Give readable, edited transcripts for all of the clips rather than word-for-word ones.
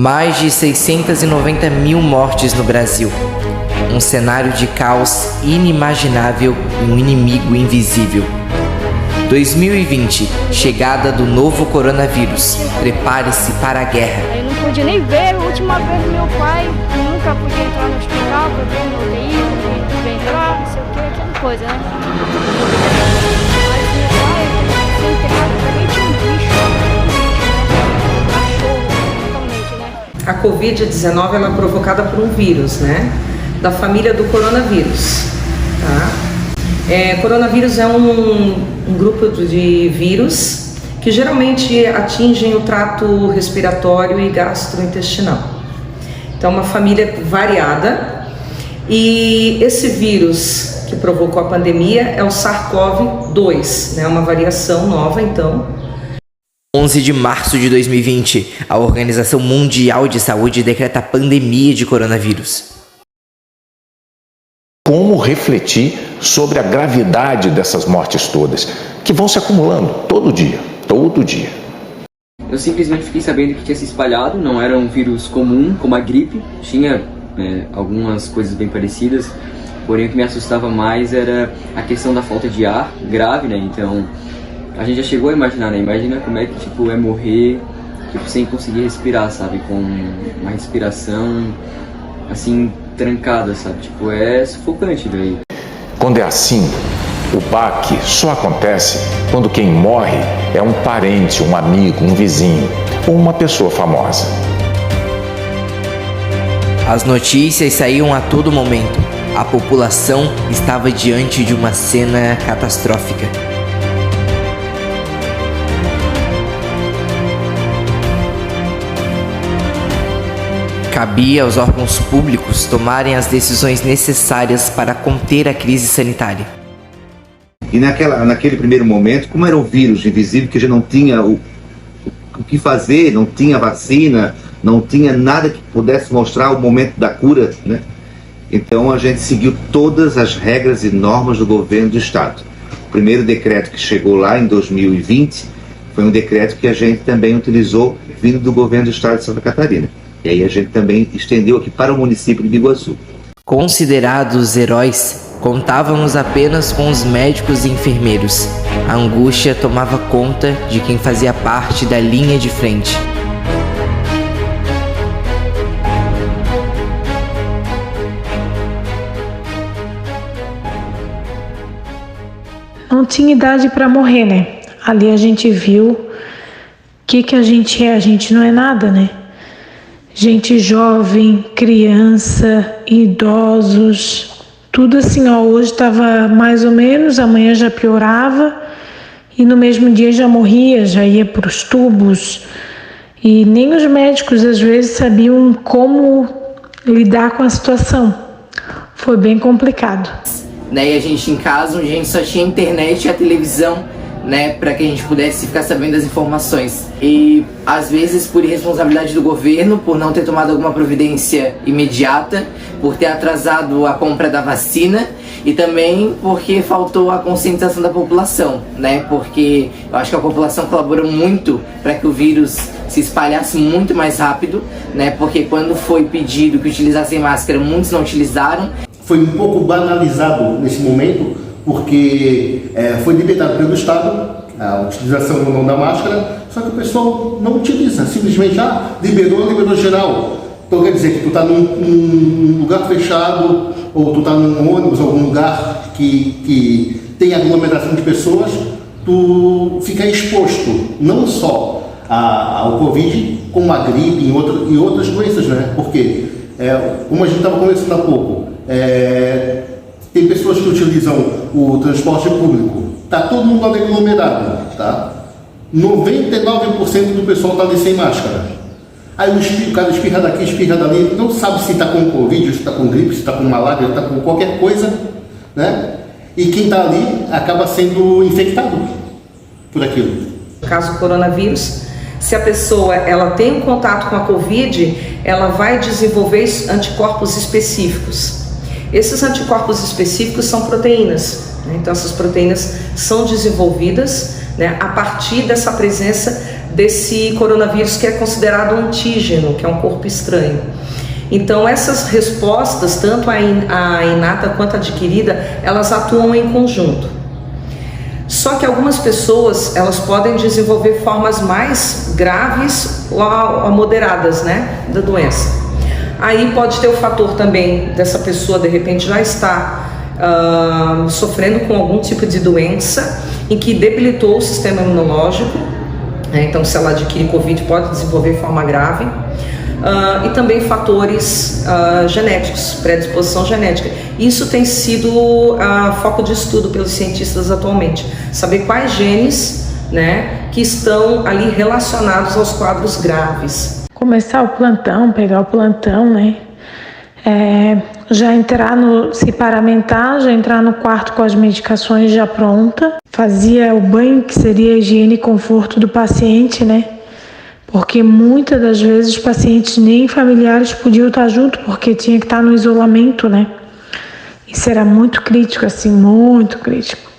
Mais de 690 mil mortes no Brasil. Um cenário de caos inimaginável e um inimigo invisível. 2020, chegada do novo coronavírus. Prepare-se para a guerra. Eu não pude nem ver a última vez do meu pai. Nunca podia entrar no hospital, podia ir no UTI, podia entrar, não sei o que, aquela coisa, né? Mas meu pai, assim, enterrado, também tinha um bicho, né? Cachorro, principalmente, né? A Covid-19 ela é provocada por um vírus, né? Da família do coronavírus, tá? Coronavírus é um grupo de vírus que geralmente atingem o trato respiratório e gastrointestinal. Então, uma família variada, e esse vírus que provocou a pandemia é o SARS-CoV-2, né? Uma variação nova, então. 11 de março de 2020, a Organização Mundial de Saúde decreta a pandemia de coronavírus. Como refletir sobre a gravidade dessas mortes todas, que vão se acumulando todo dia. Eu simplesmente fiquei sabendo que tinha se espalhado, não era um vírus comum, como a gripe, tinha algumas coisas bem parecidas, porém o que me assustava mais era a questão da falta de ar grave, né? Então a gente já chegou a imaginar, né? Imagina como é que é morrer sem conseguir respirar, sabe? Com uma respiração assim trancada, sabe? É sufocante daí. Quando é assim, o baque só acontece quando quem morre é um parente, um amigo, um vizinho ou uma pessoa famosa. As notícias saíam a todo momento. A população estava diante de uma cena catastrófica. Cabia aos órgãos públicos tomarem as decisões necessárias para conter a crise sanitária. E naquele primeiro momento, como era um vírus invisível que já não tinha o que fazer, não tinha vacina, não tinha nada que pudesse mostrar o momento da cura, né? Então a gente seguiu todas as regras e normas do governo do estado. O primeiro decreto que chegou lá em 2020 foi um decreto que a gente também utilizou vindo do governo do estado de Santa Catarina. E aí a gente também estendeu aqui para o município de Biguaçu. Considerados heróis, contávamos apenas com os médicos e enfermeiros. A angústia tomava conta de quem fazia parte da linha de frente. Não tinha idade para morrer, né? Ali a gente viu o que a gente é. A gente não é nada, né? Gente jovem, criança, idosos, tudo assim, ó. Hoje estava mais ou menos, amanhã já piorava e no mesmo dia já morria, já ia para os tubos. E nem os médicos às vezes sabiam como lidar com a situação. Foi bem complicado. E a gente em casa, onde a gente só tinha internet e a televisão, né, para que a gente pudesse ficar sabendo das informações. E às vezes por irresponsabilidade do governo, por não ter tomado alguma providência imediata, por ter atrasado a compra da vacina e também porque faltou a conscientização da população, né? Porque eu acho que a população colaborou muito para que o vírus se espalhasse muito mais rápido, né? Porque quando foi pedido que utilizassem máscara, muitos não utilizaram. Foi um pouco banalizado nesse momento, porque foi liberado pelo Estado a utilização ou não da máscara, só que o pessoal não utiliza, simplesmente liberou geral. Então quer dizer que tu está num lugar fechado, ou tu está num ônibus, algum lugar que tem aglomeração de pessoas, tu fica exposto não só ao Covid, como a gripe e outras doenças, né? Porque, como a gente estava conversando há pouco, tem pessoas que utilizam o transporte público, está todo mundo aglomerado, tá? 99% do pessoal está ali sem máscara. Aí o cara espirra daqui, espirra dali, não sabe se está com Covid, se está com gripe, se está com malária, se está com qualquer coisa, né? E quem está ali acaba sendo infectado por aquilo. No caso do coronavírus, se a pessoa ela tem um contato com a Covid, ela vai desenvolver anticorpos específicos. Esses anticorpos específicos são proteínas, né? Então essas proteínas são desenvolvidas, né, a partir dessa presença desse coronavírus que é considerado antígeno, que é um corpo estranho. Então essas respostas, tanto a inata quanto a adquirida, elas atuam em conjunto. Só que algumas pessoas, elas podem desenvolver formas mais graves ou moderadas, né, da doença. Aí pode ter o fator também dessa pessoa de repente já estar sofrendo com algum tipo de doença em que debilitou o sistema imunológico, né? Então se ela adquirir Covid pode desenvolver forma grave, e também fatores genéticos, predisposição genética. Isso tem sido foco de estudo pelos cientistas atualmente, saber quais genes, né, que estão ali relacionados aos quadros graves. Começar o plantão, pegar o plantão, né? Já entrar se paramentar, já entrar no quarto com as medicações já pronta. Fazia o banho, que seria a higiene e conforto do paciente, né? Porque muitas das vezes os pacientes nem familiares podiam estar junto, porque tinha que estar no isolamento, né? Isso era muito crítico, assim, muito crítico.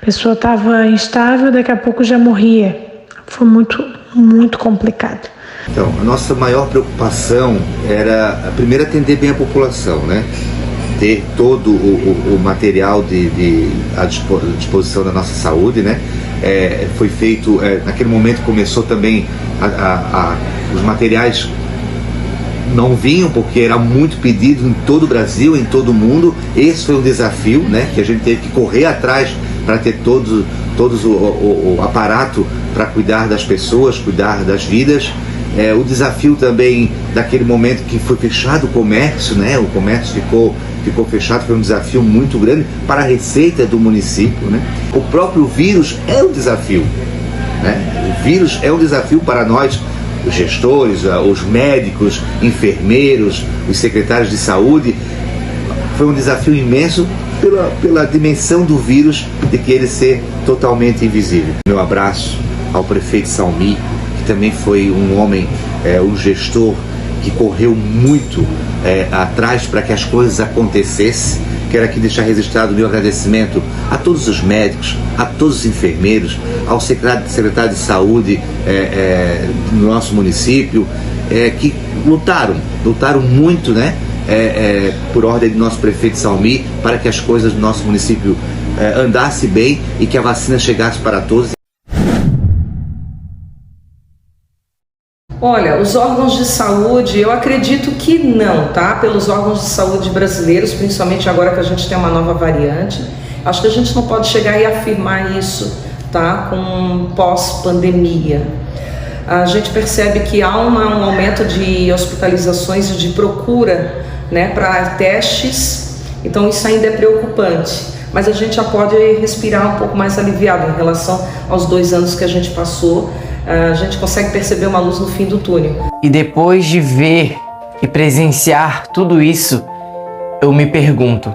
A pessoa estava instável, daqui a pouco já morria. Foi muito, muito complicado. Então, a nossa maior preocupação era, primeiro, atender bem a população, né? Ter todo o material à disposição da nossa saúde, né? Foi feito, naquele momento começou também, os materiais não vinham porque era muito pedido em todo o Brasil, em todo o mundo. Esse foi um desafio, né? Que a gente teve que correr atrás para ter todos o aparato para cuidar das pessoas, cuidar das vidas. O desafio também daquele momento que foi fechado o comércio, né? O comércio ficou fechado, foi um desafio muito grande para a receita do município, né? O próprio vírus é um desafio, né? O vírus é um desafio para nós, os gestores, os médicos, enfermeiros, os secretários de saúde. Foi um desafio imenso pela dimensão do vírus, de que ele ser totalmente invisível. Meu abraço ao prefeito Salmi, que também foi um homem, um gestor que correu muito atrás para que as coisas acontecessem. Quero aqui deixar registrado o meu agradecimento a todos os médicos, a todos os enfermeiros, ao secretário de saúde no nosso município, que lutaram muito, né? Por ordem do nosso prefeito Salmi, para que as coisas do nosso município andassem bem e que a vacina chegasse para todos. Olha, os órgãos de saúde, eu acredito que não, tá? Pelos órgãos de saúde brasileiros, principalmente agora que a gente tem uma nova variante, acho que a gente não pode chegar e afirmar isso, tá? Com pós-pandemia. A gente percebe que há um aumento de hospitalizações e de procura, né, para testes, então isso ainda é preocupante. Mas a gente já pode respirar um pouco mais aliviado em relação aos 2 anos que a gente passou. A gente consegue perceber uma luz no fim do túnel. E depois de ver e presenciar tudo isso, eu me pergunto,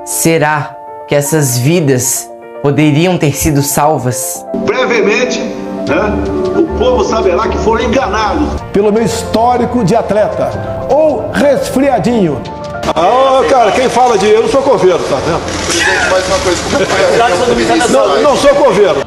será que essas vidas poderiam ter sido salvas? Brevemente, né, o povo saberá que foram enganados. Pelo meu histórico de atleta, ou resfriadinho. Cara, quem fala de eu não sou coveiro, tá vendo? Presidente, mais uma coisa, como foi a reunião? Não sou coveiro.